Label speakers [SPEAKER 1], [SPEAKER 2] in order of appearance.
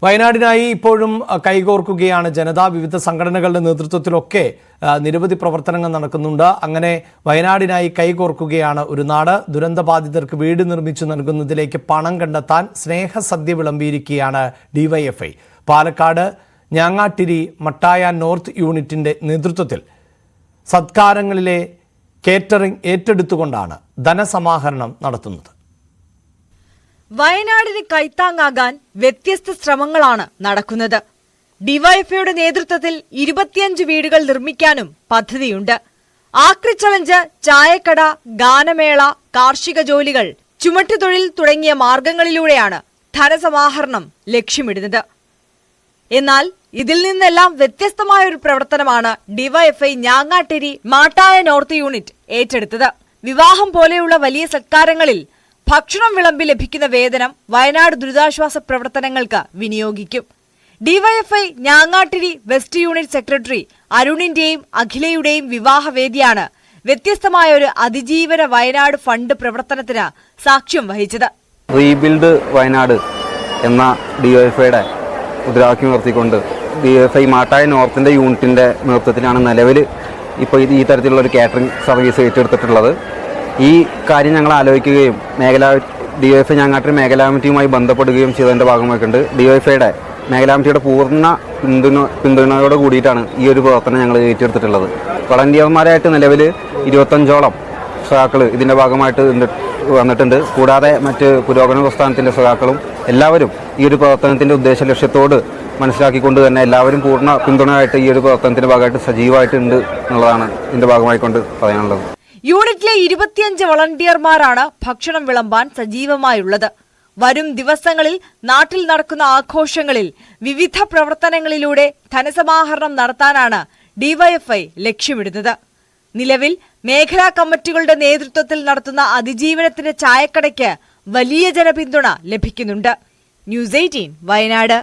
[SPEAKER 1] വയനാടിനായി ഇപ്പോഴും കൈകോർക്കുകയാണ് ജനത. വിവിധ സംഘടനകളുടെ നേതൃത്വത്തിലൊക്കെ നിരവധി പ്രവർത്തനങ്ങൾ നടക്കുന്നുണ്ട്. അങ്ങനെ വയനാടിനായി കൈകോർക്കുകയാണ് ഒരു നാട്. ദുരന്തബാധിതർക്ക് വീട് നിർമ്മിച്ചു നൽകുന്നതിലേക്ക് പണം കണ്ടെത്താൻ സ്നേഹസദ്യ വിളമ്പിയിരിക്കുകയാണ് ഡിവൈഎഫ്ഐ. പാലക്കാട് ഞാങ്ങാട്ടിരി മട്ടായ നോർത്ത് യൂണിറ്റിന്റെ നേതൃത്വത്തിൽ സത്കാരങ്ങളിലെ കേറ്ററിംഗ് ഏറ്റെടുത്തുകൊണ്ടാണ് ധനസമാഹരണം നടത്തുന്നത്.
[SPEAKER 2] വയനാടിന് കൈത്താങ്ങാകാൻ വ്യത്യസ്ത ശ്രമങ്ങളാണ് നടക്കുന്നത്. ഡിവൈഎഫ്ഐയുടെ നേതൃത്വത്തിൽ 25 വീടുകൾ നിർമ്മിക്കാനും പദ്ധതിയുണ്ട്. ആക്രി ചലഞ്ച്, ചായക്കട, ഗാനമേള, കാർഷിക ജോലികൾ, ചുമട്ടുതൊഴിൽ തുടങ്ങിയ മാർഗങ്ങളിലൂടെയാണ് ധനസമാഹരണം ലക്ഷ്യമിടുന്നത്. എന്നാൽ ഇതിൽ നിന്നെല്ലാം വ്യത്യസ്തമായ ഒരു പ്രവർത്തനമാണ് DYFI Njangattiri Mattaya north unit ഏറ്റെടുത്തത്. വിവാഹം പോലെയുള്ള വലിയ സത്കാരങ്ങളിൽ ഭക്ഷണം വിളമ്പി ലഭിക്കുന്ന വേതനം വയനാട് ദുരിതാശ്വാസ പ്രവർത്തനങ്ങൾക്ക് വിനിയോഗിക്കും. DYFI Njangattiri west unit secretary അരുണിന്റെയും അഖിലയുടെയും വിവാഹവേദിയാണ് വ്യത്യസ്തമായ ഒരു അതിജീവന വയനാട് ഫണ്ട് പ്രവർത്തനത്തിന് സാക്ഷ്യം വഹിച്ചത്.
[SPEAKER 3] റീബിൽഡ് വയനാട് എന്ന ഡിവൈഎഫ്ഐയുടെ മുദ്രാവാക്യം ഉയർത്തിക്കൊണ്ട് ഡിവൈഎഫ്ഐ മാട്ടായ നോർത്തിന്റെ യൂണിറ്റിന്റെ നേതൃത്വത്തിലാണ് നിലവിൽ ഇപ്പോൾ ഈ തരത്തിലുള്ള ഒരു കാറ്ററിംഗ് സർവീസ് ഏറ്റെടുത്തിട്ടുള്ളത്. ഈ കാര്യം ഞങ്ങൾ ആലോചിക്കുകയും ഡിവൈഎഫ്ഐ ഞാങ്ങാട്ടിരി മേഖലാ കമ്മിറ്റിയുമായി ബന്ധപ്പെടുകയും ചെയ്തതിൻ്റെ ഭാഗമായിട്ടുണ്ട്. ഡിവൈഎഫ്ഐയുടെ മേഖലാ കമ്മിറ്റിയുടെ പൂർണ്ണ പിന്തുണയോട് കൂടിയിട്ടാണ് ഈ ഒരു പ്രവർത്തനം ഞങ്ങൾ ഏറ്റെടുത്തിട്ടുള്ളത്. വളണ്ടിയർമാരായിട്ട് നിലവിൽ 25ഓളം സഖാക്കൾ ഇതിൻ്റെ ഭാഗമായിട്ട് വന്നിട്ടുണ്ട്. കൂടാതെ മറ്റ് പുരോഗമന പ്രസ്ഥാനത്തിൻ്റെ സഖാക്കളും എല്ലാവരും ഈ ഒരു പ്രവർത്തനത്തിൻ്റെ ഉദ്ദേശ ലക്ഷ്യത്തോട് മനസ്സിലാക്കിക്കൊണ്ട് തന്നെ എല്ലാവരും പൂർണ്ണ പിന്തുണയായിട്ട് ഈ ഒരു പ്രവർത്തനത്തിൻ്റെ ഭാഗമായിട്ട് സജീവമായിട്ടുണ്ട് എന്നുള്ളതാണ് ഇതിൻ്റെ ഭാഗമായിക്കൊണ്ട് പറയാനുള്ളത്.
[SPEAKER 2] യൂണിറ്റിലെ 25 വളണ്ടിയർമാരാണ് ഭക്ഷണം വിളമ്പാൻ സജീവമായുള്ളത്. വരും ദിവസങ്ങളിൽ നാട്ടിൽ നടക്കുന്ന ആഘോഷങ്ങളിൽ വിവിധ പ്രവർത്തനങ്ങളിലൂടെ ധനസമാഹരണം നടത്താനാണ് ഡിവൈഎഫ്ഐ ലക്ഷ്യമിടുന്നത്. നിലവിൽ മേഖലാ കമ്മിറ്റികളുടെ നേതൃത്വത്തിൽ നടത്തുന്ന അതിജീവനത്തിന്റെ ചായക്കടയ്ക്ക് വലിയ ജനപിന്തുണ ലഭിക്കുന്നുണ്ട്. ന്യൂസ് 18 വയനാട്.